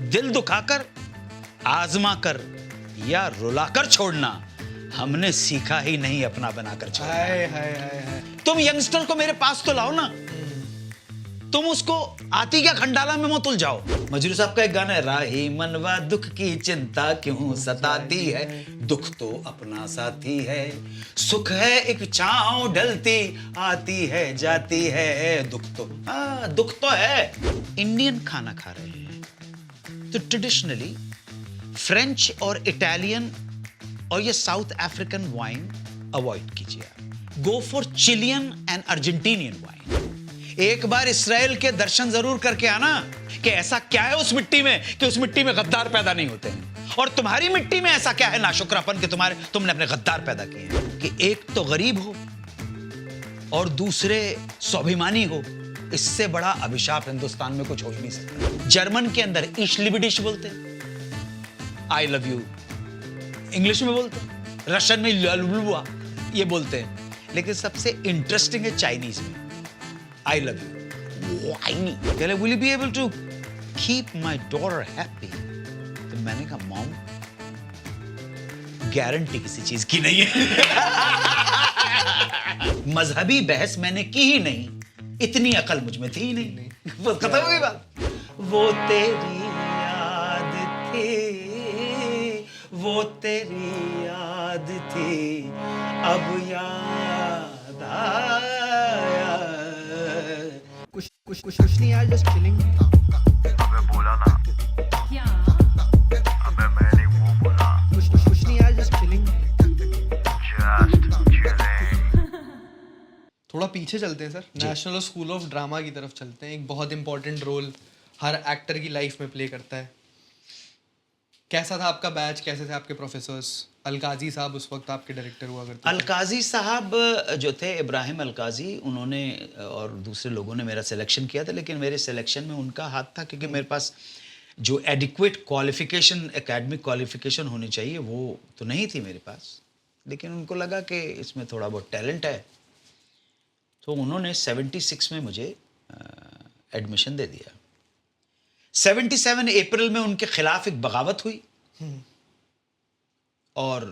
दिल दुखाकर, आजमा कर या रुलाकर छोड़ना हमने सीखा ही नहीं अपना बनाकर छोड़ना। हाय हाय हाय हाय। तुम यंगस्टर को मेरे पास तो लाओ ना, तुम उसको आती क्या खंडाला में मत उलझाओ। मजरू साहब का एक गाना है, राही मनवा दुख की चिंता क्यों सताती है, दुख तो अपना साथी है, सुख है एक छांव ढलती आती है जाती है, दुख तो है। इंडियन खाना खा रहे हैं तो ट्रेडिशनली फ्रेंच और इटालियन और ये साउथ अफ्रीकन वाइन अवॉइड कीजिए। Go for Chilean and Argentinian wine. एक बार इसराइल के दर्शन जरूर करके आना कि ऐसा क्या है उस मिट्टी में कि उस मिट्टी में गद्दार पैदा नहीं होते हैं, और तुम्हारी मिट्टी में ऐसा क्या है नाशुक्रापन कि तुमने अपने गद्दार पैदा किए हैं। कि एक तो गरीब हो और दूसरे स्वाभिमानी हो, इससे बड़ा अभिशाप हिंदुस्तान में कुछ हो ही नहीं सकता। जर्मन के अंदर ईश लिबिडिश बोलते हैं, आई लव यू, इंग्लिश में बोलते हैं, रशियन में लुलुआ ये बोलते हैं, लेकिन सबसे इंटरेस्टिंग है चाइनीज में I love you. Why नहीं? Will you be able to keep my daughter happy? तो मैंने कहा मॉम, गारंटी किसी चीज की नहीं है। मजहबी बहस मैंने की ही नहीं, इतनी अकल मुझ में थी ही नहीं। खत्म हो गई बात। वो तेरी याद थी, वो तेरी याद थी, अब याद आया। कुछ नहीं यार, जस्ट चिलिंग। अबे बोला ना। क्या? अबे मैंने वो बोला। कुछ नहीं यार, जस्ट चिलिंग। Just chilling. थोड़ा पीछे चलते हैं sir, national school of drama की तरफ चलते हैं। एक बहुत इंपॉर्टेंट रोल हर एक्टर की लाइफ में प्ले करता है। कैसा था आपका बैच, कैसे थे आपके प्रोफेसर्स? अलकाजी साहब उस वक्त आपके डायरेक्टर हुआ करते थे। अलकाजी साहब जो थे, इब्राहिम अलकाजी, उन्होंने और दूसरे लोगों ने मेरा सिलेक्शन किया था, लेकिन मेरे सिलेक्शन में उनका हाथ था, क्योंकि मेरे पास जो एडिक्वेट क्वालिफिकेशन, एकेडमिक क्वालिफिकेशन होनी चाहिए वो तो नहीं थी मेरे पास, लेकिन उनको लगा कि इसमें थोड़ा बहुत टैलेंट है, तो उन्होंने 76 में मुझे एडमिशन दे दिया। 77 अप्रैल में उनके खिलाफ एक बगावत हुई और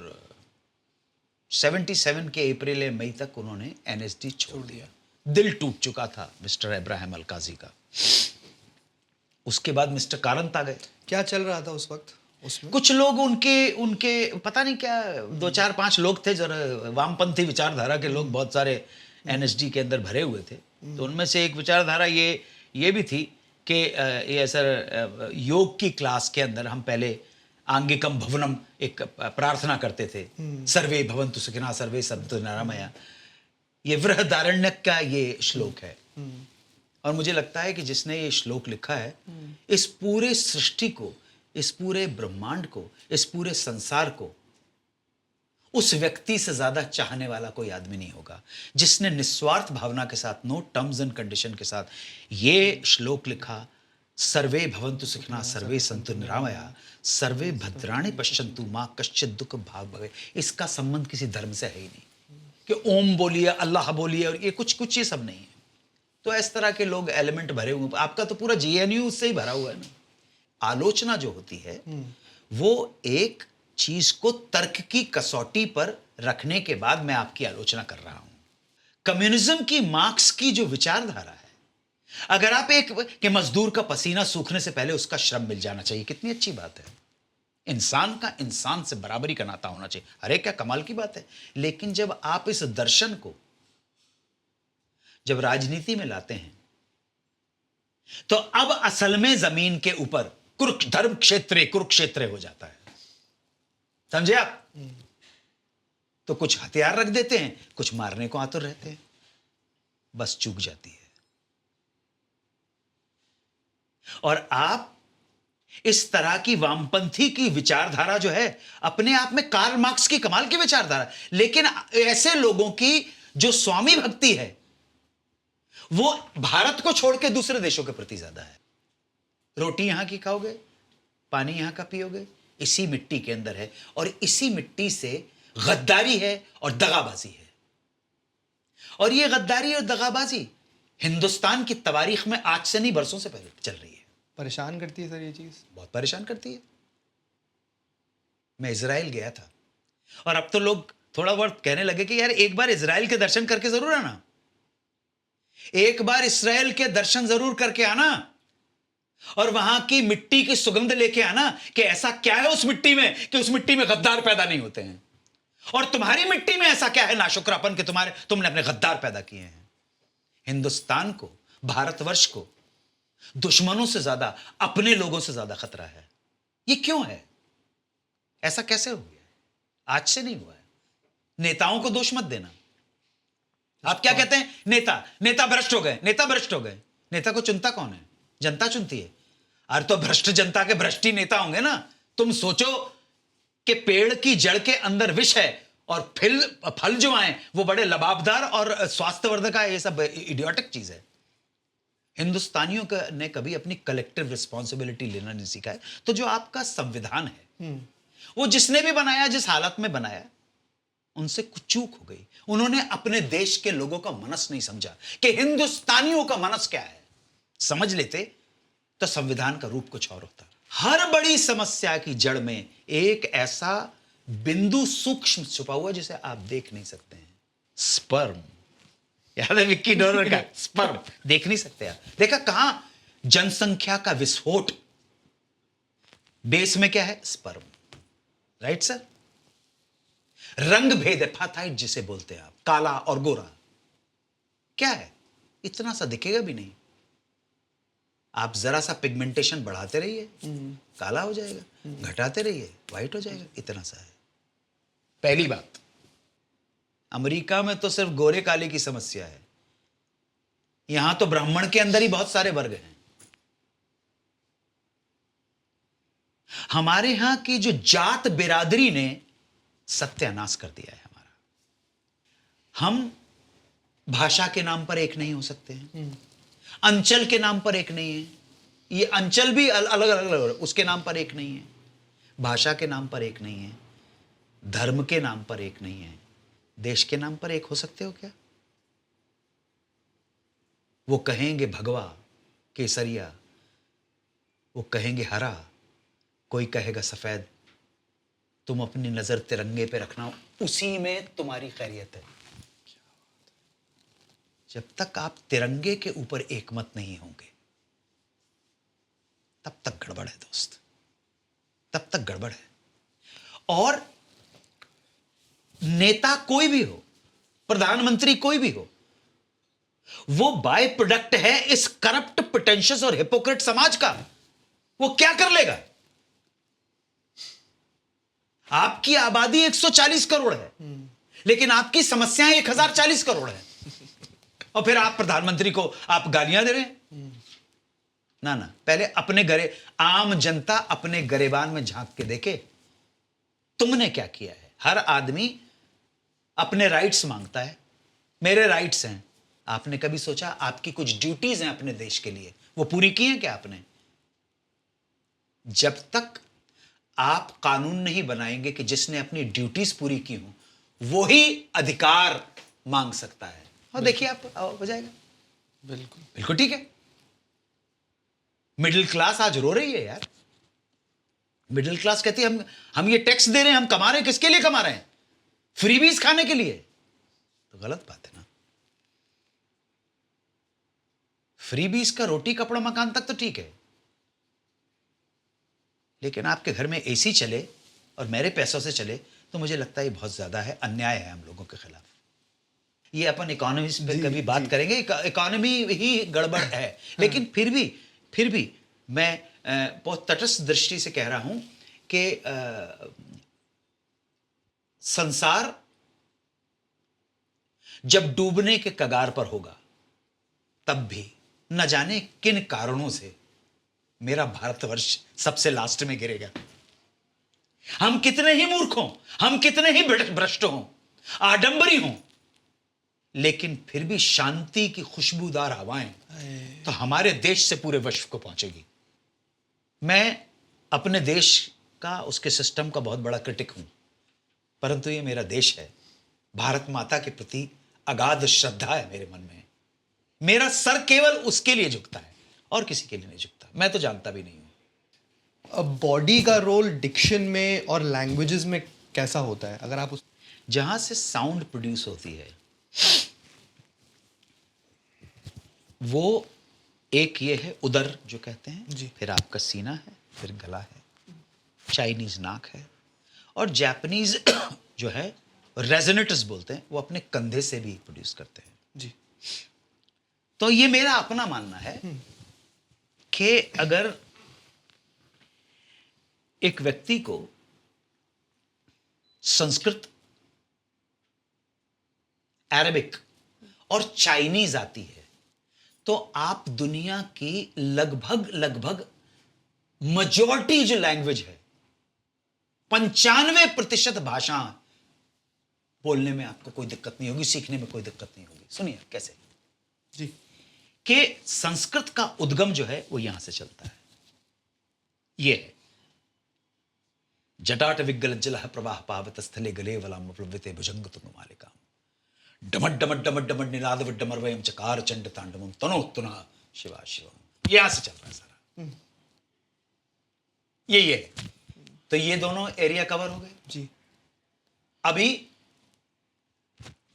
77 के अप्रैल मई तक उन्होंने एनएसडी छोड़ दिया। दिल टूट चुका था मिस्टर इब्राहिम अलकाजी का। उसके बाद मिस्टर कारंत आ गए। क्या चल रहा था उस वक्त उसमें? कुछ लोग उनके पता नहीं क्या, 2-4-5 लोग थे जरा वामपंथी विचारधारा के लोग, बहुत सारे एनएसडी के अंदर भरे हुए थे। तो उनमें से एक विचारधारा ये भी थी कि ये सर योग की क्लास के अंदर हम पहले आंगिकम भवनम एक प्रार्थना करते थे, सर्वे भवन्तु सुखिनः सर्वे सन्तु निरामया। ये बृहदारण्यक का ये श्लोक है, और मुझे लगता है कि जिसने ये श्लोक लिखा है, इस पूरे सृष्टि को, इस पूरे ब्रह्मांड को, इस पूरे संसार को उस व्यक्ति से ज्यादा चाहने वाला कोई आदमी नहीं होगा, जिसने निस्वार्थ भावना के साथ, नो टर्म्स एंड कंडीशन के साथ ये श्लोक लिखा, सर्वे भवन्तु सुखिनः सर्वे सन्तु निरामया सर्वे भद्राणि पश्यन्तु माँ कश्चित् दुःख भाग् भवेत्। इसका संबंध किसी धर्म से है ही नहीं कि ओम बोलिए, अल्लाह बोलिए, और ये कुछ ये सब नहीं है। तो इस तरह के लोग एलिमेंट भरे हुए, आपका तो पूरा जेएनयू उससे ही भरा हुआ है ना। आलोचना जो होती है वो एक चीज को तर्क की कसौटी पर रखने के बाद मैं आपकी आलोचना कर रहा हूं। कम्युनिज्म की, मार्क्स की जो विचारधारा है, अगर आप एक कि मजदूर का पसीना सूखने से पहले उसका श्रम मिल जाना चाहिए, कितनी अच्छी बात है। इंसान का इंसान से बराबरी का नाता होना चाहिए, अरे क्या कमाल की बात है। लेकिन जब आप इस दर्शन को जब राजनीति में लाते हैं, तो अब असल में जमीन के ऊपर धर्म क्षेत्र कुरुक्षेत्र हो जाता है, समझे आप। तो कुछ हथियार रख देते हैं, कुछ मारने को आतुर रहते हैं, बस चूक जाती है। और आप इस तरह की वामपंथी की विचारधारा जो है, अपने आप में कार्ल मार्क्स की कमाल की विचारधारा, लेकिन ऐसे लोगों की जो स्वामी भक्ति है वो भारत को छोड़ के दूसरे देशों के प्रति ज्यादा है। रोटी यहां की खाओगे, पानी यहां का पियोगे, इसी मिट्टी के अंदर है, और इसी मिट्टी से गद्दारी है और दगाबाजी है। और ये गद्दारी और दगाबाजी हिंदुस्तान की तवारीख में आज से नहीं, बरसों से पहले चल रही है। परेशान करती है सर ये चीज़? बहुत परेशान करती है। मैं इजराइल गया था और अब तो लोग थोड़ा बहुत कहने लगे कि यार एक बार इजराइल के दर्शन करके जरूर आना, एक बार इस्राएल के दर्शन जरूर करके आना और वहां की मिट्टी की सुगंध लेके आना कि ऐसा क्या है उस मिट्टी में कि उस मिट्टी में गद्दार पैदा नहीं होते हैं, और तुम्हारी मिट्टी में ऐसा क्या है नाशुक्रापन कि तुमने अपने गद्दार पैदा किए हैं। हिंदुस्तान को, भारतवर्ष को दुश्मनों से ज्यादा अपने लोगों से ज्यादा खतरा है। ये क्यों है? ऐसा कैसे हो गया? आज से नहीं हुआ है। नेताओं को दोष मत देना। आप क्या कहते हैं? नेता भ्रष्ट हो गए, नेता भ्रष्ट हो गए। नेता को चुनता कौन है? जनता चुनती है। अरे तो भ्रष्ट जनता के भ्रष्ट ही नेता होंगे ना। तुम सोचो कि पेड़ की जड़ के अंदर विष है और फल जो आए वो बड़े लबाबदार और स्वास्थ्यवर्धक है। ये सब इडियोटिक चीज है। हिंदुस्तानियों ने कभी अपनी कलेक्टिव रिस्पॉन्सिबिलिटी लेना नहीं सीखा है। तो जो आपका संविधान है वो जिसने भी बनाया, जिस हालत में बनाया, उनसे कुछ चूक हो गई। उन्होंने अपने देश के लोगों का मनस नहीं समझा कि हिंदुस्तानियों का मनस क्या है। समझ लेते तो संविधान का रूप कुछ और होता। हर बड़ी समस्या की जड़ में एक ऐसा बिंदु सूक्ष्म छुपा हुआ जिसे आप देख नहीं सकते हैं। स्पर्म। याद है विक्की डोनर का स्पर्म? देख नहीं सकते आप। देखा कहां? जनसंख्या का विस्फोट, बेस में क्या है? स्पर्म। Right sir? रंग भेद, एपाथाइट जिसे बोलते हैं आप, काला और गोरा, क्या है? इतना सा दिखेगा भी नहीं। आप जरा सा पिगमेंटेशन बढ़ाते रहिए, काला हो जाएगा, घटाते रहिए, व्हाइट हो जाएगा, इतना सा है। पहली बात, अमेरिका में तो सिर्फ गोरे काले की समस्या है। यहां तो ब्राह्मण के अंदर ही बहुत सारे वर्ग हैं। हमारे यहां की जो जात बिरादरी ने सत्यानाश कर दिया है हमारा। हम भाषा के नाम पर एक नहीं हो सकते हैं, अंचल के नाम पर एक नहीं है। ये अंचल भी अलग अलग, उसके नाम पर एक नहीं है, भाषा के नाम पर एक नहीं है, धर्म के नाम पर एक नहीं है, देश के नाम पर एक हो सकते हो क्या? वो कहेंगे भगवा, केसरिया, वो कहेंगे हरा, कोई कहेगा सफेद। तुम अपनी नजर तिरंगे पे रखना, उसी में तुम्हारी खैरियत है। जब तक आप तिरंगे के ऊपर एकमत नहीं होंगे तब तक गड़बड़ है दोस्त, तब तक गड़बड़ है। और नेता कोई भी हो, प्रधानमंत्री कोई भी हो, वो बाय प्रोडक्ट है इस करप्ट, प्रिटेंशियस और हिपोक्रेट समाज का। वो क्या कर लेगा? आपकी आबादी 140 करोड़ है, लेकिन आपकी समस्याएं 1040 करोड़ है, और फिर आप प्रधानमंत्री को आप गालियां दे रहे हैं। ना ना, पहले अपने आम जनता अपने गरेबान में झांक के देखे, तुमने क्या किया है। हर आदमी अपने राइट्स मांगता है, मेरे राइट्स हैं। आपने कभी सोचा आपकी कुछ ड्यूटीज हैं अपने देश के लिए, वो पूरी की हैं क्या आपने? जब तक आप कानून नहीं बनाएंगे कि जिसने अपनी ड्यूटीज पूरी की हो वो ही अधिकार मांग सकता है, और देखिए आप हो जाएगा। बिल्कुल बिल्कुल ठीक है। मिडिल क्लास आज रो रही है यार। मिडिल क्लास कहती है हम ये टैक्स दे रहे हैं, हम कमा रहे हैं, किसके लिए कमा रहे हैं? फ्रीबीज खाने के लिए। तो गलत बात है ना। फ्रीबीज का रोटी कपड़ा मकान तक तो ठीक है, लेकिन आपके घर में एसी चले और मेरे पैसों से चले तो मुझे लगता है ये बहुत ज्यादा है, अन्याय है हम लोगों के खिलाफ। ये अपन इकोनॉमिक्स पे कभी बात करेंगे, इकोनॉमी ही गड़बड़ है। लेकिन फिर भी मैं बहुत तटस्थ दृष्टि से कह रहा हूं कि संसार जब डूबने के कगार पर होगा तब भी न जाने किन कारणों से मेरा भारतवर्ष सबसे लास्ट में गिरेगा। हम कितने ही मूर्ख हों, हम कितने ही भ्रष्ट हों, आडंबरी हों, लेकिन फिर भी शांति की खुशबूदार हवाएं तो हमारे देश से पूरे विश्व को पहुंचेगी। मैं अपने देश का, उसके सिस्टम का बहुत बड़ा क्रिटिक हूं, परंतु ये मेरा देश है। भारत माता के प्रति अगाध श्रद्धा है मेरे मन में। मेरा सर केवल उसके लिए झुकता है और किसी के लिए नहीं झुकता। मैं तो जानता भी नहीं हूँ। अब बॉडी का रोल डिक्शन में और लैंग्वेजेस में कैसा होता है, अगर आप उस जहां से साउंड प्रोड्यूस होती है वो एक ये है उदर जो कहते हैं जी। फिर आपका सीना है, फिर गला है, चाइनीज नाक है, और जापानीज जो है रेजोनेटर्स बोलते हैं, वो अपने कंधे से भी प्रोड्यूस करते हैं। जी तो ये मेरा अपना मानना है कि अगर एक व्यक्ति को संस्कृत, अरबिक और चाइनीज आती है तो आप दुनिया की लगभग मेजॉरिटी जो लैंग्वेज है 95% भाषा बोलने में आपको कोई दिक्कत नहीं होगी, सीखने में कोई दिक्कत नहीं होगी। सुनिए कैसे जी कि संस्कृत का उद्गम जो है वो यहां से चलता है। ये है जटाट विग्गलज्जल प्रवाह पावत स्थले गले वलाम प्लविते भुजंग तुनुमालिका डमट डमट डमट डमट निनाद विड्डमर्वयम चकार चंड तांडवम तनो तुनः शिवा शिवम। यहां से चल रहा है सारा। ये है। तो ये दोनों एरिया कवर हो गए। जी अभी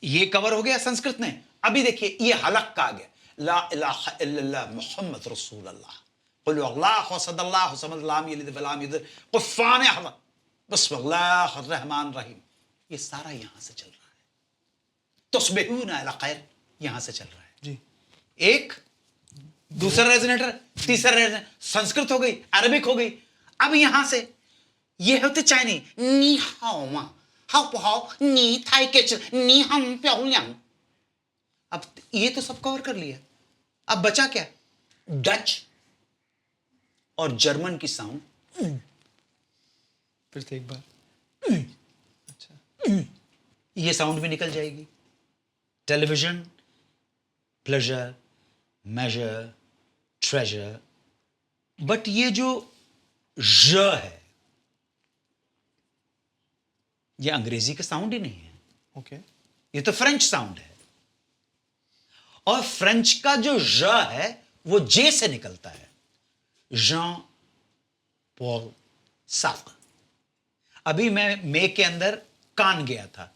ये कवर हो गया संस्कृत ने। अभी देखिए ये हलक का आ गया, ला इलाहा इल्लल्लाह मुहम्मद रसूल अल्लाह कुल अल्लाह सदल्लाहु समद लाम यलिद वलाम यूलद कुफान हलक बिस्मिल्लाहिर रहमानिर रहीम। ये सारा यहां से चल रहा है। तस्बिहूना अला खैर यहां से चल रहा है। जी एक दूसरा रेजोनेटर, तीसरा रेजोनेटर, संस्कृत हो गई, अरबिक हो गई। अब यहां से ये होते चाइनी नी हाओ मा हाओ पो हाओ नी थाई के चल नी हम प्याओ ल्यां। अब ये तो सब कवर कर लिया। अब बचा क्या? डच और जर्मन की साउंड। फिर से एक बार। अच्छा ये साउंड भी निकल जाएगी। Television, pleasure, measure, treasure. But ये जो ज है ये अंग्रेजी का साउंड ही नहीं है, ओके ये तो फ्रेंच साउंड है। और फ्रेंच का जो ज है वो जे से निकलता है, जॉन पॉल सार्त्रे। अभी मैं मे के अंदर कान गया था।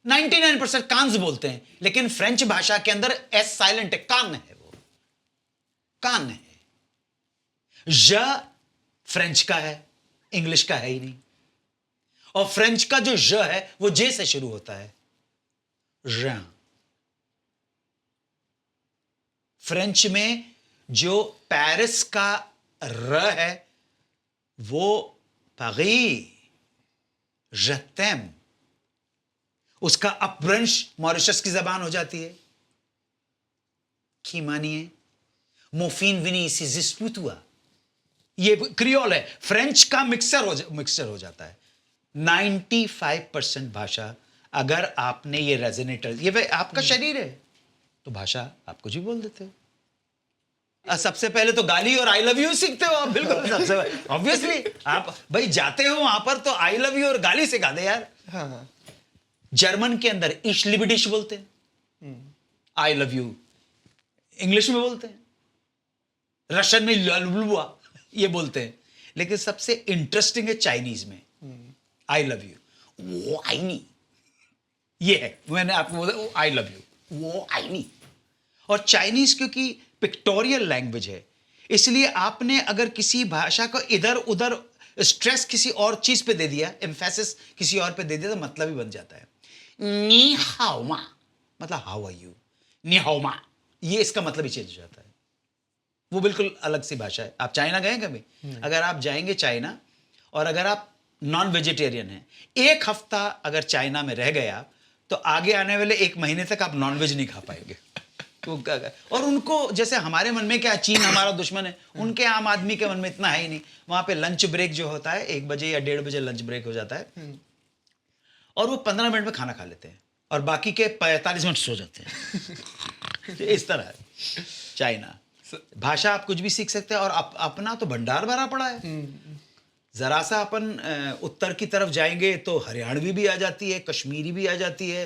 99% कान्स बोलते हैं, लेकिन फ्रेंच भाषा के अंदर एस साइलेंट है, कान है, वो कान है। ज फ्रेंच का है, इंग्लिश का है ही नहीं। और फ्रेंच का जो ज है वो जे से शुरू होता है, ज। फ्रेंच में जो पेरिस का र है वो पगी, जतेम, उसका अपभ्रंश मॉरिशस की जबान हो जाती है। की मानिए मोफिन विनीसी जिस्पुतुआ, ये क्रियोल है, फ्रेंच का मिक्सचर हो जाता है। 95% भाषा, अगर आपने ये रेजोनेटर, ये आपका शरीर है तो भाषा आप कुछ भी बोल देते हो। सबसे पहले तो गाली और आई लव यू सीखते हो आप, बिल्कुल सबसे ऑब्वियसली। आप भाई जाते हो वहां पर तो आई लव यू और गाली सिखा दे यार। हाँ हाँ जर्मन के अंदर इश लिबिडिश बोलते हैं, आई लव यू इंग्लिश में बोलते हैं। रशियन में लुलुआ ये बोलते हैं। लेकिन सबसे इंटरेस्टिंग है चाइनीज में आई लव यू, वो आई नी, ये है। मैंने आपको बोला आई लव यू, वो आई नी। और चाइनीज क्योंकि पिक्टोरियल लैंग्वेज है, इसलिए आपने अगर किसी भाषा को इधर उधर स्ट्रेस किसी और चीज पे दे दिया, एम्फेसिस किसी और पे दे दिया, तो मतलब ही बन जाता है। नी हाओ मा मतलब हाउ आर यू, नी हाओ मा ये इसका मतलब ही चेंज हो जाता है। वो बिल्कुल अलग सी भाषा है। आप चाइना गए कभी? अगर आप जाएंगे चाइना और अगर आप नॉन वेजिटेरियन हैं, एक हफ्ता अगर चाइना में रह गए आप, तो आगे आने वाले 1 महीने तक आप नॉन वेज नहीं खा पाएंगे। और उनको जैसे हमारे मन में क्या चीन हमारा दुश्मन है, उनके आम आदमी के मन में इतना है ही नहीं। वहां पे लंच ब्रेक जो होता है 1 बजे या 1:30 बजे लंच ब्रेक हो जाता है और वो 15 मिनट में खाना खा लेते हैं और बाकी के 45 मिनट सो जाते हैं। इस तरह है चाइना। भाषा आप कुछ भी सीख सकते हैं और अपना तो भंडार भरा पड़ा है। जरा सा अपन उत्तर की तरफ जाएंगे तो हरियाणवी भी आ जाती है, कश्मीरी भी आ जाती है,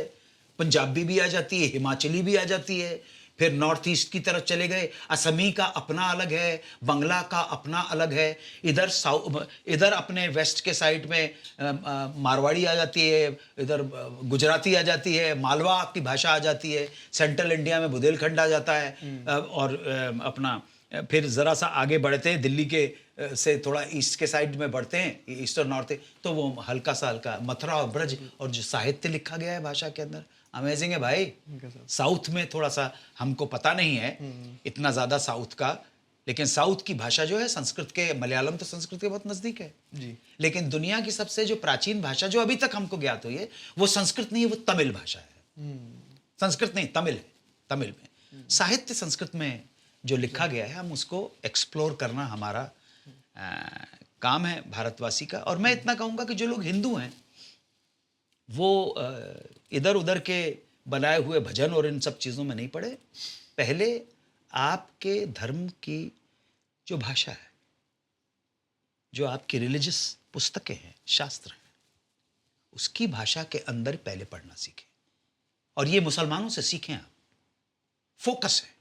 पंजाबी भी आ जाती है, हिमाचली भी आ जाती है, फिर नॉर्थ ईस्ट की तरफ चले गए, असमी का अपना अलग है, बंगला का अपना अलग है, इधर अपने वेस्ट के साइड में मारवाड़ी आ जाती है, इधर गुजराती आ जाती है, मालवा की भाषा आ जाती है, सेंट्रल इंडिया में बुंदेलखंड आ जाता है, और अपना फिर ज़रा सा आगे बढ़ते हैं, दिल्ली के से थोड़ा ईस्ट के साइड में बढ़ते हैं, ईस्ट और नॉर्थ, तो वो हल्का मथुरा और ब्रज, और जो साहित्य लिखा गया है भाषा के अंदर, अमेजिंग है भाई। साउथ में थोड़ा सा हमको पता नहीं है इतना ज़्यादा साउथ का, लेकिन साउथ की भाषा जो है संस्कृत के, मलयालम तो संस्कृत के बहुत नज़दीक है जी। लेकिन दुनिया की सबसे जो प्राचीन भाषा जो अभी तक हमको ज्ञात हुई है वो संस्कृत नहीं है, वो तमिल भाषा है। संस्कृत नहीं, तमिल है। तमिल में साहित्य संस्कृत में जो लिखा गया है, हम उसको एक्सप्लोर करना हमारा काम है भारतवासी का। और मैं इतना कहूँगा कि जो लोग हिंदू हैं वो इधर उधर के बनाए हुए भजन और इन सब चीज़ों में नहीं पड़े, पहले आपके धर्म की जो भाषा है, जो आपकी रिलीजियस पुस्तकें हैं, शास्त्र हैं, उसकी भाषा के अंदर पहले पढ़ना सीखें। और ये मुसलमानों से सीखें आप, फोकस है,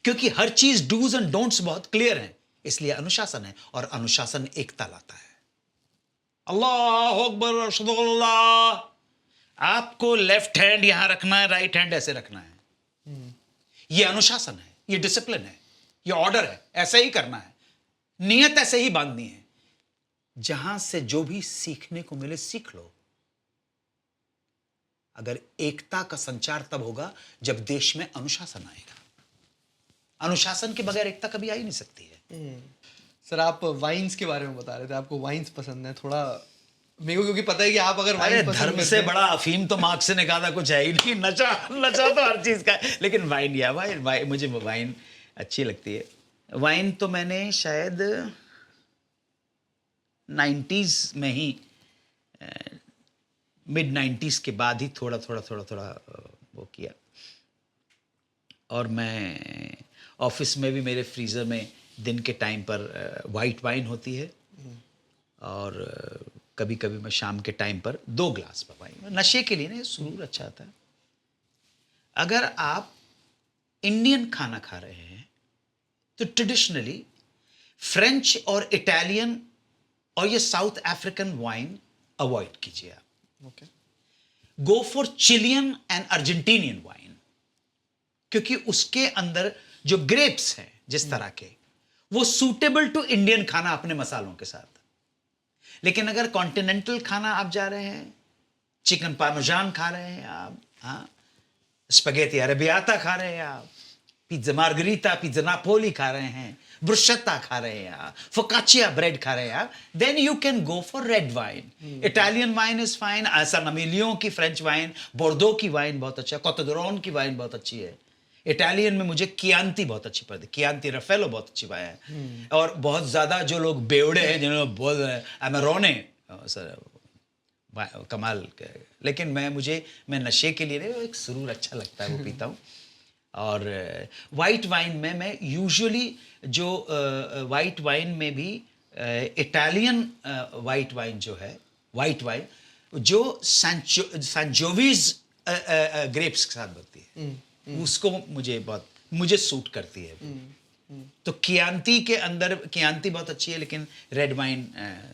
क्योंकि हर चीज डूज एंड डोंट्स बहुत क्लियर हैं, इसलिए अनुशासन है, और अनुशासन एकता लाता है। अल्लाह अकबर, अल्लाह, आपको लेफ्ट हैंड यहां रखना है, राइट हैंड ऐसे रखना है, ये अनुशासन है, ये डिसिप्लिन है, ये ऑर्डर है, ऐसे ही करना है, नियत ऐसे ही बांधनी है। जहां से जो भी सीखने को मिले सीख लो। अगर एकता का संचार तब होगा जब देश में अनुशासन आएगा। अनुशासन के बगैर एकता कभी आ ही नहीं सकती है। सर, आप वाइन्स के बारे में बता रहे थे, आपको वाइन्स पसंद है थोड़ा मेरे को, क्योंकि पता है कि आप अगर वाइन पसंद धर्म से बड़ा अफीम तो मार्क्स से निकाला कुछ है ही नहीं। नशा तो हर चीज का है, लेकिन वाइन मुझे वाइन अच्छी लगती है। वाइन तो मैंने शायद 90s में ही, मिड 90s के बाद ही थोड़ा वो किया। और मैं ऑफिस में भी मेरे फ्रीज़र में दिन के टाइम पर वाइट वाइन होती है, और कभी कभी मैं शाम के टाइम पर 2 ग्लास पर वाइन, नशे के लिए ना, सुरूर अच्छा आता है। अगर आप इंडियन खाना खा रहे हैं तो ट्रेडिशनली फ्रेंच और इटालियन और ये साउथ अफ्रीकन वाइन अवॉइड कीजिए आप। Okay. Go for Chilean and Argentinian wine, क्योंकि उसके अंदर जो ग्रेप्स हैं जिस तरह के, वो सूटेबल टू इंडियन खाना अपने मसालों के साथ। लेकिन अगर कॉन्टिनेंटल खाना आप जा रहे हैं, चिकन पार्मेजान खा रहे हैं आप, हाँ, स्पगेटी अरेबियाता खा रहे हैं आप, पिज्जा मार्गरीता, पिज्जा नापोली खा रहे हैं, ब्रुशेत्ता खा रहे हैं आप, फोकाचिया ब्रेड खा रहे हैं आप, then you can go for red wine. Italian wine is fine, ऐसा नमीलियों की फ्रेंच वाइन, बोर्डो की वाइन बहुत अच्छा है, कोतोदरोन की वाइन बहुत अच्छी है। इटालियन में मुझे कियांती बहुत अच्छी पड़ती है, कियांती रफेलो बहुत अच्छी वाइन है। और बहुत ज़्यादा जो लोग बेवड़े हैं, जिन्होंने बोल रहे हैं अमेरोने, सर कमाल, लेकिन मैं नशे के लिए नहीं, एक सुरूर अच्छा लगता है वो पीता हूँ। और वाइट वाइन में मैं यूजुअली जो वाइट वाइन में भी इटालियन वाइट वाइन जो है, वाइट वाइन जो सैंजोवीज ग्रेप्स के साथ बनती है, उसको मुझे सूट करती है। तो कियांती के अंदर कियांती बहुत अच्छी है, लेकिन रेड वाइन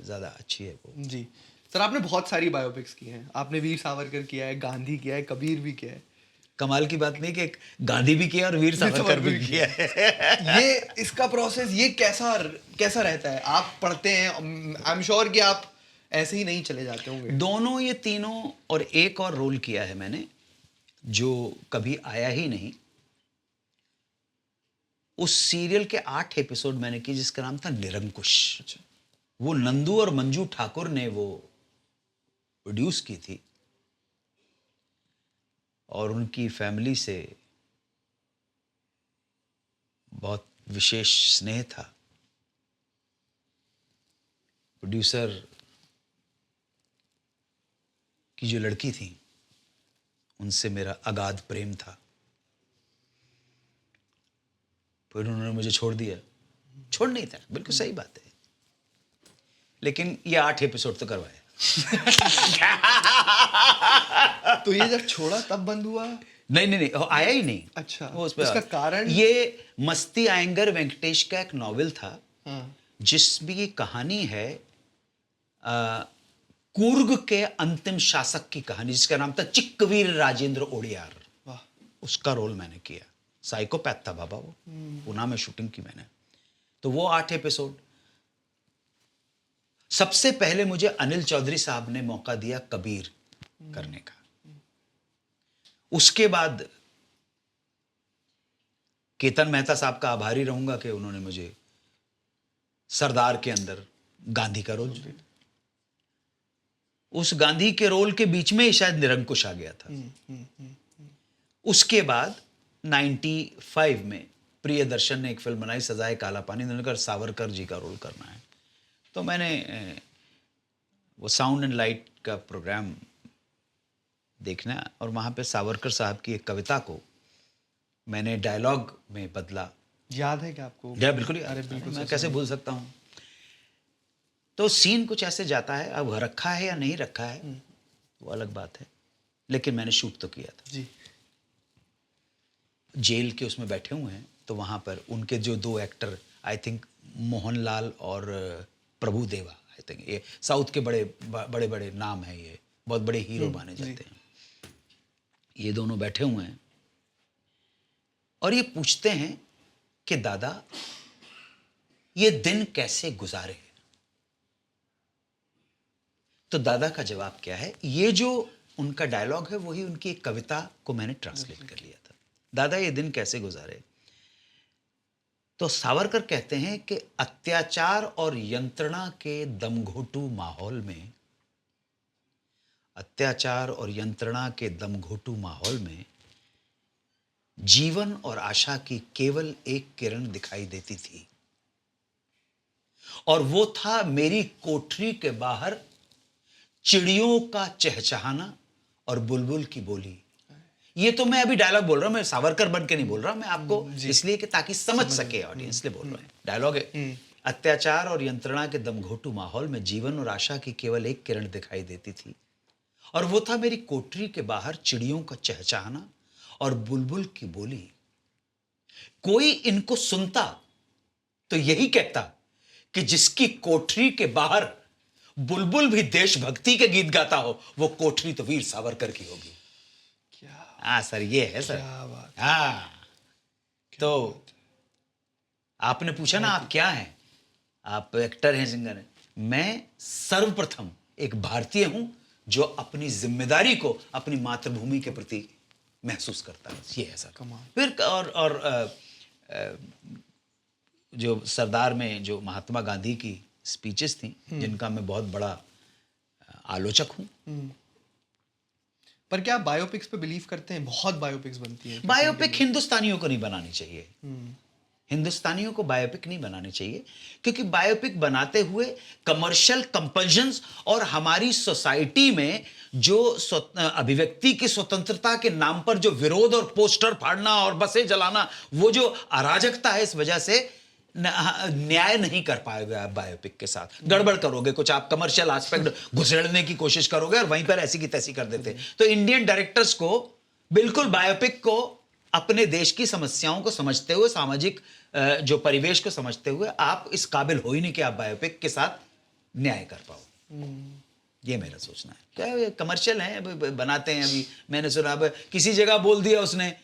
ज़्यादा अच्छी है वो। जी सर, आपने बहुत सारी बायोपिक्स की हैं, आपने वीर सावरकर किया है, गांधी किया है, कबीर भी किया है। कमाल की बात नहीं कि गांधी भी किया और वीर सावरकर भी किया है। ये इसका प्रोसेस ये कैसा रहता है? आप पढ़ते हैं, आई एम श्योर कि आप ऐसे ही नहीं चले जाते होंगे। दोनों, ये तीनों, और एक और रोल किया है मैंने जो कभी आया ही नहीं। उस सीरियल के 8 एपिसोड मैंने की जिसका नाम था निरंकुश। अच्छा। वो नंदू और मंजू ठाकुर ने वो प्रोड्यूस की थी, और उनकी फैमिली से बहुत विशेष स्नेह था। प्रोड्यूसर की जो लड़की थी उनसे मेरा अगाध प्रेम था। फिर उन्होंने मुझे छोड़ दिया। छोड़ नहीं था, बिल्कुल सही बात है, लेकिन ये 8 एपिसोड तो करवाया। तो ये जब छोड़ा तब बंद हुआ? नहीं नहीं नहीं, वो आया ही नहीं। अच्छा, वो उस पे उसका कारण? ये मस्ती आयंगर वेंकटेश का एक नॉवेल था हाँ, जिसमें ये कहानी है कूर्ग के अंतिम शासक की कहानी, जिसका नाम था चिक्कवीर राजेंद्र ओडियार। वाह। उसका रोल मैंने किया। साइकोपैथ था बाबा वो। पुणे में शूटिंग की मैंने। तो वो 8 एपिसोड। सबसे पहले मुझे अनिल चौधरी साहब ने मौका दिया कबीर करने का। उसके बाद केतन मेहता साहब का आभारी रहूंगा कि उन्होंने मुझे सरदार के अंदर गांधी का रोल दिया। उस गांधी के रोल के बीच में ही शायद निरंकुश आ गया था। उसके बाद 95 में प्रियदर्शन ने एक फिल्म बनाई सजाए काला पानी। उन्होंने कहा सावरकर जी का रोल करना है। तो मैंने वो साउंड एंड लाइट का प्रोग्राम देखना और वहाँ पे सावरकर साहब की एक कविता को मैंने डायलॉग में बदला। याद है क्या आपको? या बिल्कुल अरे याद। बिल्कुल मैं सच कैसे में। भूल सकता हूँ। तो सीन कुछ ऐसे जाता है, अब रखा है या नहीं रखा है वो अलग बात है, लेकिन मैंने शूट तो किया था। जी। जेल के उसमें बैठे हुए हैं तो वहाँ पर उनके जो 2 एक्टर, आई थिंक मोहनलाल और प्रभुदेवा, आई थिंक ये साउथ के बड़े बड़े बड़े नाम हैं, ये बहुत बड़े हीरो माने जाते हैं। ये दोनों बैठे हुए हैं और ये पूछते हैं कि दादा ये दिन कैसे गुजारे। तो दादा का जवाब क्या है, ये जो उनका डायलॉग है वही उनकी एक कविता को मैंने ट्रांसलेट कर लिया था। दादा ये दिन कैसे गुजारे। तो सावरकर कहते हैं कि अत्याचार और यंत्रणा के दमघोटू माहौल में, अत्याचार और यंत्रणा के दमघोटू माहौल में जीवन और आशा की केवल एक किरण दिखाई देती थी और वो था मेरी कोठरी के बाहर चिड़ियों का चहचहाना और बुलबुल की बोली। ये तो मैं अभी डायलॉग बोल रहा हूं, मैं सावरकर बन के नहीं बोल रहा, मैं आपको इसलिए कि ताकि समझ सके ऑडियंस, इसलिए बोल रहा हूं। डायलॉग है, अत्याचार और यंत्रणा के दमघोटू माहौल में जीवन और आशा की केवल एक किरण दिखाई देती थी और वो था मेरी कोठरी के बाहर चिड़ियों का चहचहाना और बुलबुल की बोली। कोई इनको सुनता तो यही कहता कि जिसकी कोठरी के बाहर बुलबुल भी देशभक्ति के गीत गाता हो वो कोठरी तो वीर सावरकर की होगी। क्या हाँ सर, ये है सर। क्या बात। हाँ, तो आपने पूछा ना आप क्या हैं, आप एक्टर हैं, सिंगर हैं। मैं सर्वप्रथम एक भारतीय हूं जो अपनी जिम्मेदारी को अपनी मातृभूमि के प्रति महसूस करता है। ये है सर। कमाल। फिर और जो सरदार में जो महात्मा गांधी की स्पीचेस थी जिनका मैं बहुत बड़ा आलोचक हूं। पर क्या आप बायोपिक्स पे बिलीव करते हैं? बहुत बायोपिक्स बनती है। बायोपिक हिंदुस्तानियों को नहीं बनानी चाहिए। हिंदुस्तानियों को बायोपिक नहीं बनानी चाहिए क्योंकि बायोपिक बनाते हुए कमर्शियल कंपल्शंस और हमारी सोसाइटी में जो अभिव्यक्ति की स्वतंत्रता के नाम पर जो विरोध और पोस्टर फाड़ना और बसें जलाना, वो जो अराजकता है, इस वजह से न्याय नहीं कर पाएगा आप बायोपिक के साथ। गड़बड़ करोगे कुछ, आप कमर्शियल एस्पेक्ट घुसेड़ने की कोशिश करोगे और वहीं पर ऐसी की तैसी कर देते। तो इंडियन डायरेक्टर्स को बिल्कुल बायोपिक को अपने देश की समस्याओं को समझते हुए, सामाजिक जो परिवेश को समझते हुए, आप इस काबिल हो ही नहीं कि आप बायोपिक के साथ न्याय कर पाओ। ये मेरा सोचना है। क्या कमर्शियल है, बनाते हैं। अभी मैंने सुना अब किसी जगह बोल दिया उसने,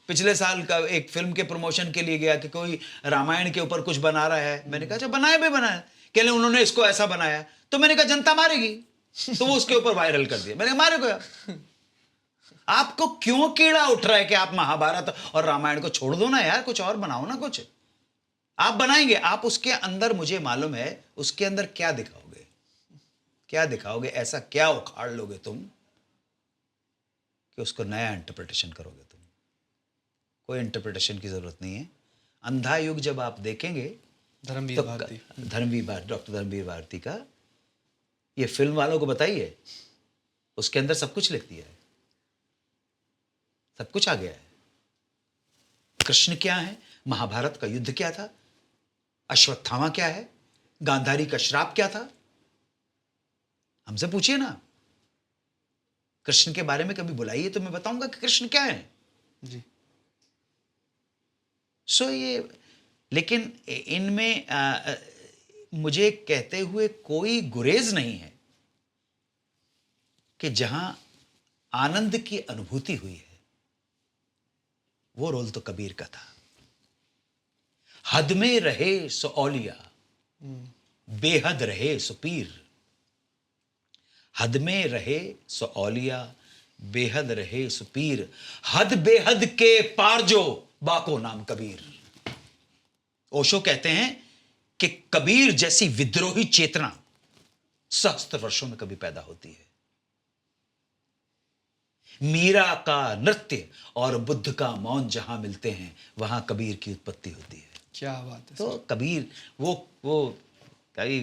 पिछले साल का एक फिल्म के प्रमोशन के लिए गया कि कोई रामायण के ऊपर कुछ बना रहा है। मैंने कहा अच्छा बनाए भाई, बनाया। कह ले उन्होंने इसको ऐसा बनाया। तो मैंने कहा जनता मारेगी, तो वो उसके ऊपर वायरल कर दिया। मैंने मारे को यार, आपको क्यों कीड़ा उठ रहा है कि आप महाभारत और रामायण को छोड़ दो ना यार, कुछ और बनाओ ना। कुछ आप बनाएंगे, आप उसके अंदर, मुझे मालूम है उसके अंदर क्या दिखाओगे, क्या दिखाओगे, ऐसा क्या उखाड़ लोगे तुम कि उसको नया इंटरप्रिटेशन करोगे तुम। कोई इंटरप्रिटेशन की जरूरत नहीं है। अंधा युग जब आप देखेंगे, धर्मवीर भारती, डॉक्टर धर्मवीर भारती का, ये फिल्म वालों को बताइए, उसके अंदर सब कुछ लिख दिया है, सब कुछ आ गया है। कृष्ण क्या है, महाभारत का युद्ध क्या था, अश्वत्थामा क्या है, गांधारी का श्राप क्या था, हमसे पूछिए ना। कृष्ण के बारे में कभी बुलाइए तो मैं बताऊंगा कि कृष्ण क्या है। जी सो ये, लेकिन इनमें मुझे कहते हुए कोई गुरेज नहीं है कि जहां आनंद की अनुभूति हुई है, वो रोल तो कबीर का था। हद में रहे सो औलिया, बेहद रहे सो पीर। हद में रहे सो औलिया, बेहद रहे सो पीर। हद बेहद के पार जो, बाको नाम कबीर। ओशो कहते हैं कि कबीर जैसी विद्रोही चेतना सहस्त्र वर्षों में कभी पैदा होती है। मीरा का नृत्य और बुद्ध का मौन जहां मिलते हैं, वहां कबीर की उत्पत्ति होती है। क्या बात है तो कबीर वो कभी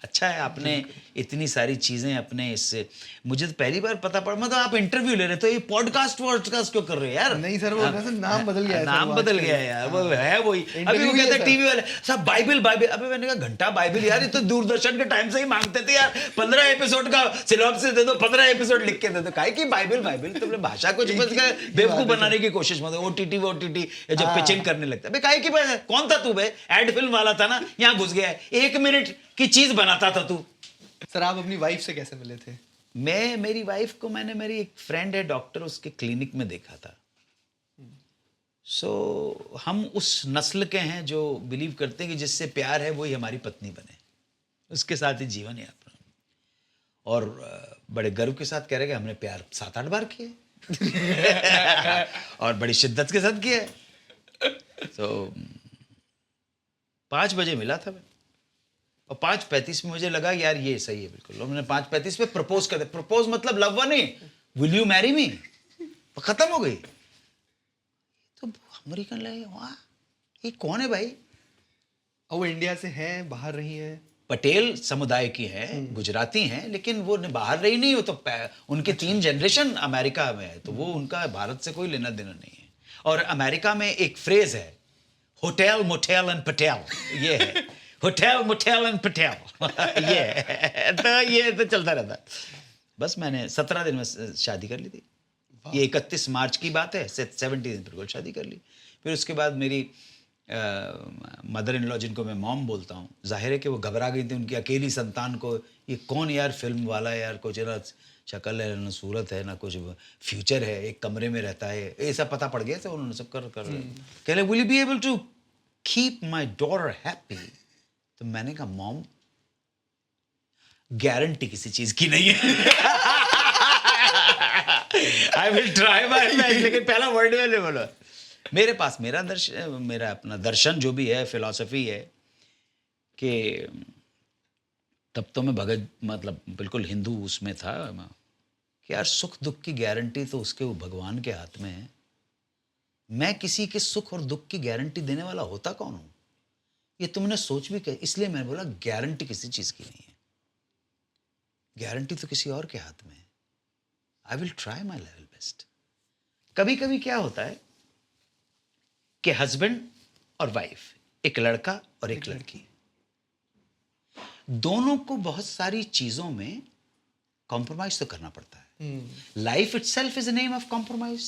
अच्छा है, आपने इतनी सारी चीजें अपने इससे, मुझे तो पहली बार पता पड़ा। मतलब आप इंटरव्यू ले रहे तो ये पॉडकास्ट क्यों कर रहे हैं यार? नहीं सर, वो वैसे नाम बदल गया है सर, नाम वो बदल आजकल। गया है यार, वो है वही। अभी Interview वो ही है कहते हैं सर। टीवी वाले साहब बाइबल बाइबल, अबे मैंने कहा घंटा बाइबल यार, ये तो दूरदर्शन के टाइम से ही मांगते थे यार, 15 एपिसोड का सिनॉप्सिस दे दो, 15 एपिसोड लिख के दे दो। काहे की बाइबल बाइबल, तुमने भाषा को बेवकूफ बनाने की कोशिश मत, ओटीटी जब पिचिंग करने लगता है, काहे की कौन था तू बे? एड फिल्म वाला था ना, यहाँ घुस गया है, 1 मिनट की चीज बनाता था तू। सर आप अपनी वाइफ से कैसे मिले थे? मेरी वाइफ को मैंने, मेरी एक फ्रेंड है डॉक्टर, उसके क्लिनिक में देखा था। सो हम उस नस्ल के हैं जो बिलीव करते हैं कि जिससे प्यार है वही हमारी पत्नी बने, उसके साथ ही जीवन यापन। और बड़े गर्व के साथ कह रहे कि हमने प्यार 7-8 बार किया और बड़ी शिद्दत के साथ किया है। तो 5 बजे मिला था मैं, और 5:35 में मुझे लगा यार ये सही है बिल्कुल। और मैंने 5:35 पे प्रपोज कर दिया। प्रपोज मतलब लव नहीं, विल यू मैरी मी, खत्म हो गई। तो अमेरिकन लगे, वाह ये कौन है भाई? और वो इंडिया से हैं, बाहर रही हैं? पटेल समुदाय की हैं, गुजराती हैं, लेकिन वो बाहर रही नहीं, वो तो उनके 3 जनरेशन अमेरिका में है, तो वो उनका भारत से कोई लेना देना नहीं है। और अमेरिका में एक फ्रेज है, होटल मोटेल एंड पटेल, ये है होटल मोटेल एंड पटेल ये तो ये तो चलता रहता है। बस मैंने 17 दिन में शादी कर ली थी। ये 31 मार्च की बात है, 17 दिन बिल्कुल शादी कर ली। फिर उसके बाद मेरी मदर इन लॉ, जिनको मैं मॉम बोलता हूँ, जाहिर है कि वो घबरा गई थी उनकी अकेली संतान को। ये कौन यार फिल्म वाला है यार, कुछ ना शक्ल है ना सूरत है ना कुछ फ्यूचर है, एक कमरे में रहता है, ऐसा पता पड़ गया था। उन्होंने सब कर कह रहे will you be able to keep my daughter happy? तो मैंने कहा मॉम गारंटी किसी चीज की नहीं है, I will try my best, लेकिन पहला वर्ड मैंने बोला। मेरे पास मेरा दर्शन, मेरा अपना दर्शन जो भी है, फिलॉसफी है कि तब तो मैं भगत, मतलब बिल्कुल हिंदू उसमें था कि यार सुख दुख की गारंटी तो उसके वो भगवान के हाथ में है। मैं किसी के सुख और दुख की गारंटी देने वाला होता कौन हूं? ये तुमने सोच भी कर, इसलिए मैंने बोला गारंटी किसी चीज की नहीं है, गारंटी तो किसी और के हाथ में है। I will try my level best. कभी कभी क्या होता है कि हस्बैंड और वाइफ, एक लड़का और एक लड़की, दोनों को बहुत सारी चीजों में कॉम्प्रोमाइज तो करना पड़ता है। Life itself is a name of compromise.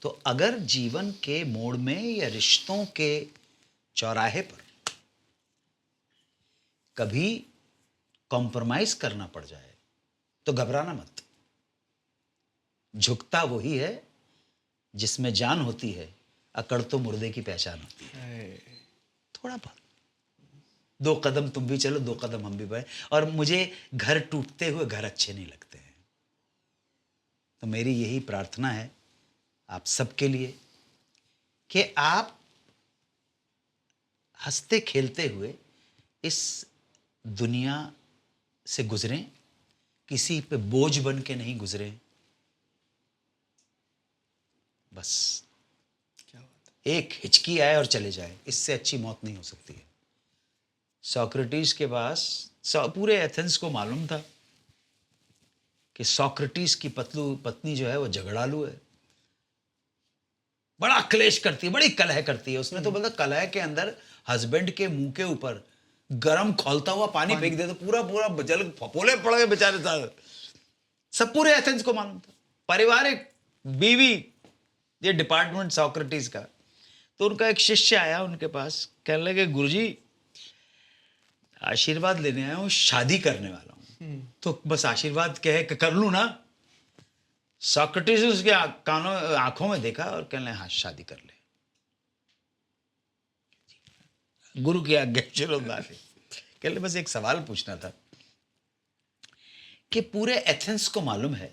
तो अगर जीवन के मोड़ में या रिश्तों के चौराहे पर कभी कॉम्प्रोमाइज करना पड़ जाए तो घबराना मत। झुकता वही है जिसमें जान होती है, अकड़ तो मुर्दे की पहचान होती है। थोड़ा बहुत 2 कदम तुम भी चलो, 2 कदम हम भी बढ़े। और मुझे घर टूटते हुए घर अच्छे नहीं लगते हैं। तो मेरी यही प्रार्थना है आप सबके लिए कि आप हंसते खेलते हुए इस दुनिया से गुजरें, किसी पे बोझ बन के नहीं गुजरें। बस क्या बात है। एक हिचकी आए और चले जाए, इससे अच्छी मौत नहीं हो सकती है। सोक्रेटिस के पास, पूरे एथेंस को मालूम था कि सोक्रेटिस की पत्नी जो है वो झगड़ालू है, बड़ा क्लेश करती है, बड़ी कलह करती है। उसने तो बोला कलह के अंदर हस्बैंड के मुंह के ऊपर गरम खौलता हुआ पानी फेंक दे तो पूरा जल फपोले पड़ गए बेचारे सारे। सब पूरे एथेंस को मालूम था। पारिवारिक, बीवी, ये डिपार्टमेंट सॉक्रेटिस का। तो उनका एक शिष्य आया उनके पास, कहने लगे गुरुजी आशीर्वाद लेने आया हूँ, शादी करने वाला हूँ, तो बस आशीर्वाद कहे कि कर लूँ ना। सॉक्रेटिस उसके कानों आंखों में देखा और कहने लगे हाँ शादी कर ले। गुरु की आज्ञा चलो बात। कहने लगे बस एक सवाल पूछना था कि पूरे एथेंस को मालूम है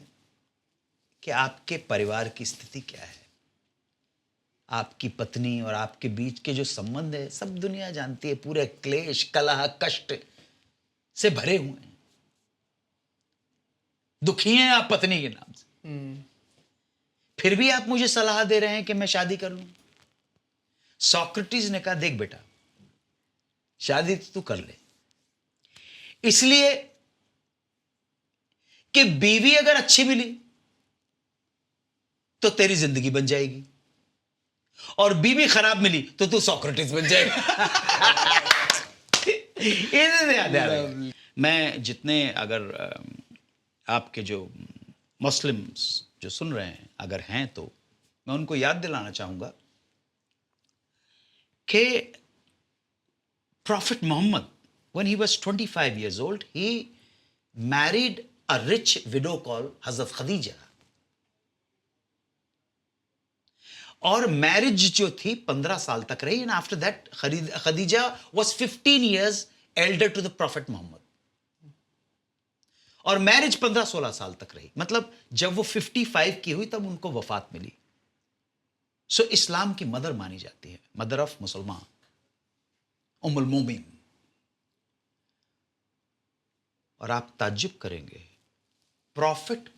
कि आपके परिवार की स्थिति क्या है, आपकी पत्नी और आपके बीच के जो संबंध है सब दुनिया जानती है, पूरे क्लेश कलह कष्ट से भरे हुए हैं, दुखी हैं आप पत्नी के नाम से, फिर भी आप मुझे सलाह दे रहे हैं कि मैं शादी कर लूं। सॉक्रेटिस ने कहा देख बेटा, शादी तो तू कर ले, इसलिए कि बीवी अगर अच्छी मिली तो तेरी जिंदगी बन जाएगी, और बीवी खराब मिली तो तू सॉक्रेटिस बन जाएगा। इधर याद आ रहा है। मैं जितने अगर आपके जो मुस्लिम्स जो सुन रहे हैं अगर हैं तो मैं उनको याद दिलाना चाहूंगा कि Prophet Muhammad, when he was 25 years old, he married a rich widow called Hazrat Khadija. और मैरिज जो थी 15 साल तक रही, and after that Khadija was 15 years elder to the Prophet Muhammad. और मैरिज 15-16 साल तक रही, मतलब जब वो 55 की हुई तब उनको वफात मिली। सो इस्लाम की मदर मानी जाती है, मदर ऑफ मुसलमान, उम्मुल मोमिन। और आप ताज्जुब करेंगे, प्रॉफिट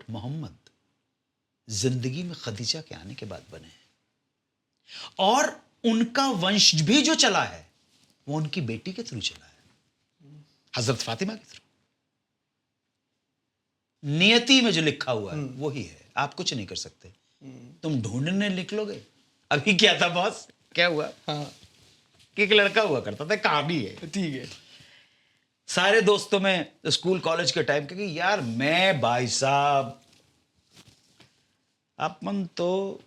मोहम्मद जिंदगी में खदीजा के आने के बाद बने हैं, और उनका वंश भी जो चला है वो उनकी बेटी के थ्रू चला है, हजरत फातिमा के थ्रू। नियति में जो लिखा हुआ है वही है, आप कुछ नहीं कर सकते। तुम ढूंढने निकलोगे। अभी क्या था बॉस, क्या हुआ कि एक लड़का हुआ करता था, कहानी है, ठीक है। सारे दोस्तों में स्कूल कॉलेज के टाइम के कि यार मैं भाई साहब अपन तो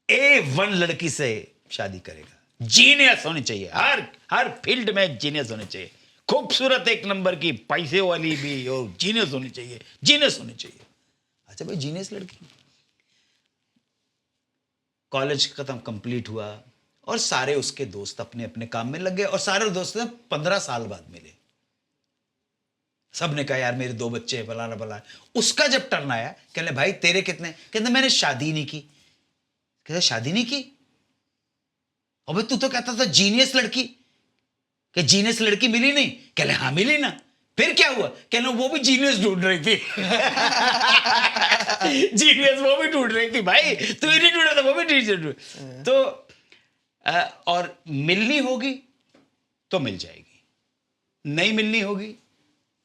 A1 लड़की से शादी करेगा, जीनियस होनी चाहिए, हर फील्ड में जीनियस होनी चाहिए, खूबसूरत एक नंबर की, पैसे वाली भी और जीनियस होनी चाहिए। अच्छा भाई जीनियस लड़की। कॉलेज खत्म कंप्लीट हुआ और सारे उसके दोस्त अपने अपने काम में लग गए, और सारे दोस्त 15 साल बाद मिले। सब ने कहा यार मेरे 2 बच्चे हैं, फलाना फलाना। उसका जब टर्न आया, कहने भाई तेरे कितने? कहते मैंने शादी नहीं की। कहते शादी नहीं की? अबे तू तो कहता था जीनियस लड़की, कि जीनियस लड़की मिली नहीं? कहले हाँ मिली ना। फिर क्या हुआ? कहना वो भी जीनियस ढूंढ रही थी। जीनियस वो भी ढूंढ रही थी भाई, तू ही नहीं ढूंढा था, वो भी जीनियस ढूंढ। तो और मिलनी होगी तो मिल जाएगी, नहीं मिलनी होगी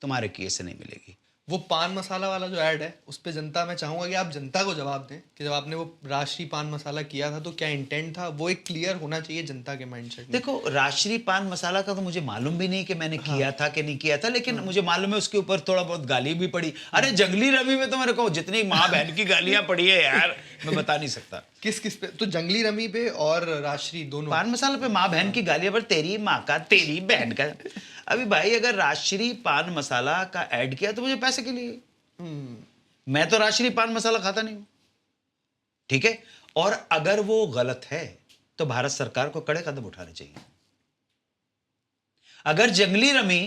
तुम्हारे केस से नहीं मिलेगी। वो पान मसाला वाला जो ऐड है उस पे जनता, मैं चाहूंगा कि आप जनता को जवाब दें कि जब आपने वो राष्ट्रीय पान मसाला किया था तो क्या इंटेंट था, वो एक क्लियर होना चाहिए जनता के माइंडसेट में। देखो राष्ट्रीय पान मसाला का तो मुझे मालूम भी नहीं कि मैंने किया था कि नहीं किया था, लेकिन मुझे मालूम है उसके ऊपर थोड़ा बहुत गाली भी पड़ी। अरे जंगली रवि में तो मेरे को जितनी माँ बहन की गालियां पड़ी है यार, मैं बता नहीं सकता। किस पे? तो जंगली रमी पे और राष्ट्रीय दोनों पान मसाला पे माँ बहन की गालियां, पर तेरी माँ का तेरी बहन का। अभी भाई अगर राष्ट्रीय पान मसाला का ऐड किया तो मुझे पैसे के लिए, मैं तो राष्ट्रीय पान मसाला खाता नहीं हूं, ठीक है। और अगर वो गलत है तो भारत सरकार को कड़े कदम उठाने चाहिए। अगर जंगली रमी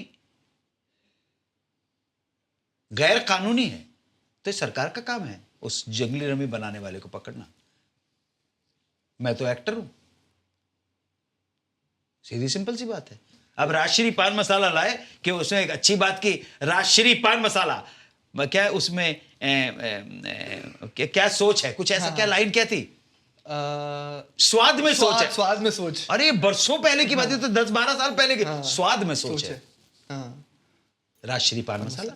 गैर कानूनी है तो सरकार का काम है उस जंगली रमी बनाने वाले को पकड़ना। मैं तो एक्टर हूं, सीधी सिंपल सी बात है। अब राष्ट्रीय पान मसाला लाए कि उसने एक अच्छी बात की, राष्ट्रीय पान मसाला क्या उसमें क्या सोच है, कुछ ऐसा क्या लाइन क्या थी? स्वाद में सोच है। स्वाद में सोच। अरे बरसों पहले की बात है, तो 10-12 साल पहले की। स्वाद में सोच है। राष्ट्रीय पान मसाला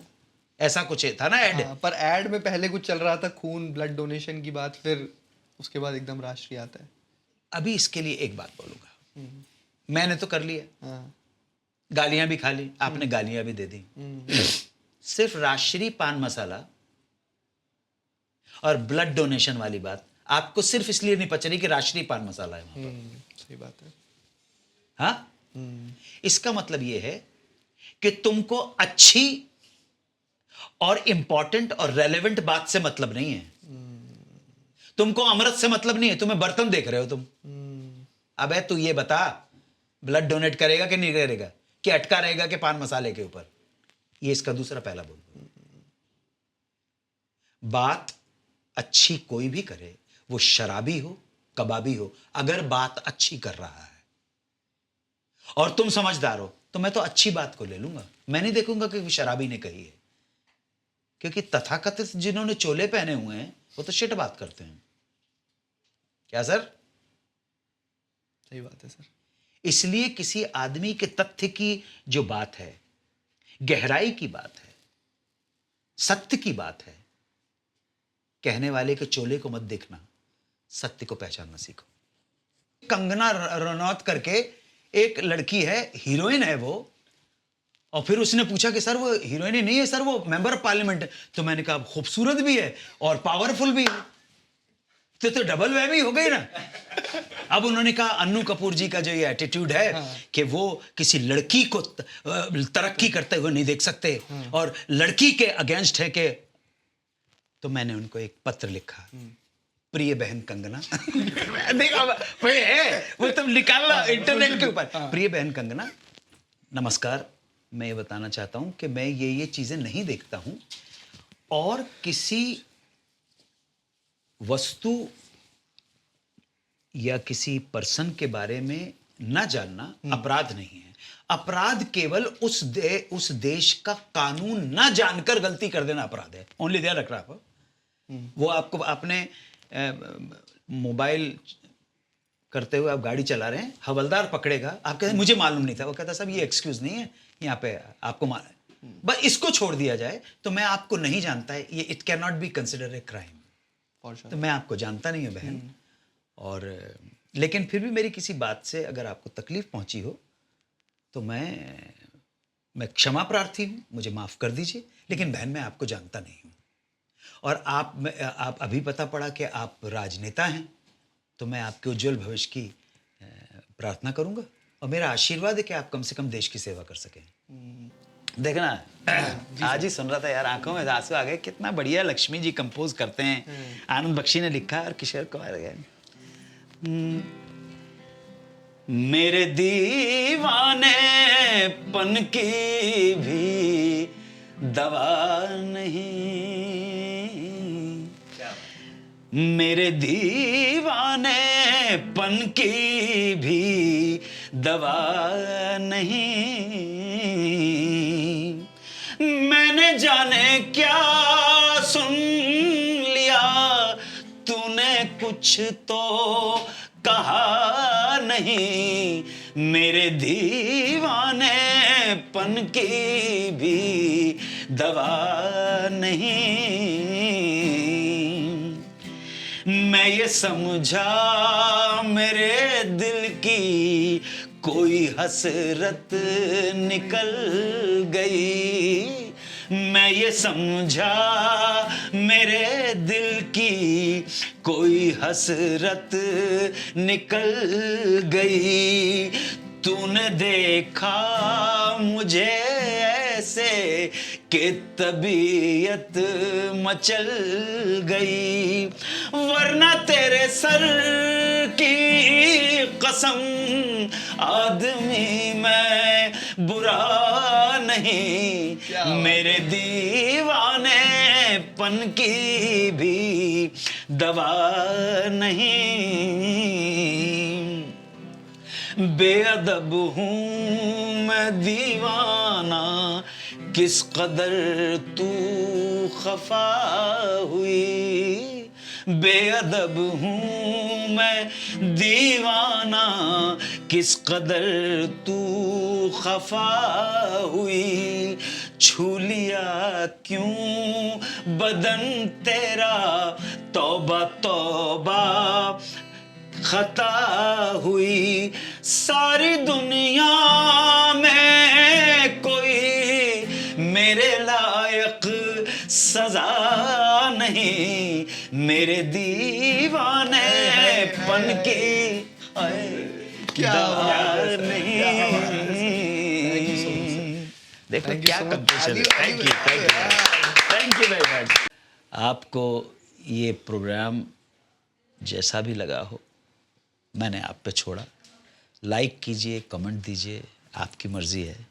ऐसा कुछ था ना ऐड। पर ऐड में पहले कुछ चल रहा था खून ब्लड डोनेशन की बात, फिर उसके बाद एकदम राष्ट्रीय आता है। अभी इसके लिए एक बात बोलूंगा, मैंने तो कर लिया, गालियां भी खा ली, आपने गालियां भी दे दी। सिर्फ राष्ट्रीय पान मसाला और ब्लड डोनेशन वाली बात आपको सिर्फ इसलिए नहीं पच रही कि राष्ट्रीय पान मसाला है वहां पर। सही बात है। हाँ, इसका मतलब यह है कि तुमको अच्छी और इंपॉर्टेंट और रेलेवेंट बात से मतलब नहीं है। तुमको अमृत से मतलब नहीं है, तुम्हें बर्तन देख रहे हो तुम। अबे तू ये बता, ब्लड डोनेट करेगा कि नहीं करेगा, कि अटका रहेगा कि पान मसाले के ऊपर? ये इसका दूसरा पहला बोल। बात अच्छी कोई भी करे, वो शराबी हो कबाबी हो, अगर बात अच्छी कर रहा है और तुम समझदार हो तो मैं तो अच्छी बात को ले लूंगा। मैं नहीं देखूंगा कि शराबी ने कही है, क्योंकि तथाकथित जिन्होंने चोले पहने हुए हैं वो तो शिट बात करते हैं। क्या सर? सही बात है सर। इसलिए किसी आदमी के तथ्य की जो बात है, गहराई की बात है, सत्य की बात है, कहने वाले के चोले को मत देखना, सत्य को पहचानना सीखो। कंगना रनौत करके एक लड़की है, हीरोइन है वो, और फिर उसने पूछा कि सर वो हीरोइन ही नहीं है सर, वो मेंबर ऑफ पार्लियामेंट है। तो मैंने कहा खूबसूरत भी है और पावरफुल भी है, तो डबल वहमी हो गई ना। अब उन्होंने कहा अन्नू कपूर जी का जो ये एटीट्यूड है कि वो किसी लड़की को तरक्की करते हुए नहीं देख सकते और लड़की के अगेंस्ट है कि, तो मैंने उनको एक पत्र लिखा, प्रिय बहन कंगना। देखो वो तुम निकालना इंटरनेट के ऊपर। प्रिय बहन कंगना, नमस्कार, मैं ये बताना चाहता हूं कि मैं ये चीजें नहीं देखता हूं, और किसी वस्तु या किसी पर्सन के बारे में न जानना अपराध नहीं है। अपराध केवल उस देश का कानून न जानकर गलती कर देना अपराध है। ओनली ध्यान रख रहा आप। वो आपको आपने मोबाइल करते हुए आप गाड़ी चला रहे हैं, हवलदार पकड़ेगा, आप कहते हैं मुझे मालूम नहीं था, वो कहता साहब ये एक्सक्यूज नहीं है, यहाँ पे आपको बस इसको छोड़ दिया जाए तो मैं आपको नहीं जानता है, ये it can not be consider a crime. तो मैं आपको जानता नहीं हूँ बहन, और लेकिन फिर भी मेरी किसी बात से अगर आपको तकलीफ पहुंची हो तो मैं क्षमा प्रार्थी हूँ, मुझे माफ कर दीजिए, लेकिन बहन मैं आपको जानता नहीं हूँ। और आप अभी पता पड़ा कि आप राजनेता हैं, तो मैं आपके उज्जवल भविष्य की प्रार्थना करूंगा, और मेरा आशीर्वाद है कि आप कम से कम देश की सेवा कर सकें। देखना, आज ही सुन रहा था यार, आंखों में आंसू आ गए। कितना बढ़िया लक्ष्मी जी कंपोज करते हैं, आनंद बख्शी ने लिखा और किशोर कुमार गए। मेरे दीवानेपन की भी दवा नहीं, मेरे दीवानेपन की भी दवा नहीं, मैंने जाने क्या सुन लिया, तूने कुछ तो कहा नहीं, मेरे दीवानेपन की भी दवा नहीं। मैं ये समझा मेरे दिल की कोई हसरत निकल गई, मैं ये समझा मेरे दिल की कोई हसरत निकल गई, तूने देखा मुझे ऐसे कि तबीयत मचल गई, वरना तेरे सर की कसम आदमी मैं बुरा नहीं, मेरे दीवानेपन की भी दवा नहीं। बेअदब हूँ मैं दीवाना, किस कदर तू खफा हुई, बेअदब हूँ मैं दीवाना, किस कदर तू खफा हुई, छू लिया क्यों बदन तेरा, तौबा तौबा खता हुई, सारी दुनिया में कोई मेरे लायक सजा नहीं, मेरे दीवाने पन की क्या बात है, नहीं। देखो Thank you क्या so much. कंपोजिशन है। ताली, थैंक यू वेरी मच। आपको ये प्रोग्राम जैसा भी लगा हो, मैंने आप पे छोड़ा। लाइक कीजिए, कमेंट दीजिए, आपकी मर्जी है।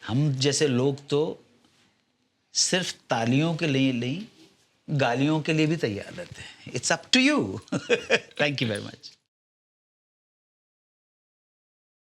हम जैसे लोग तो सिर्फ तालियों के लिए नहीं, गालियों के लिए भी तैयार रहते हैं। It's up to you. Thank you very much.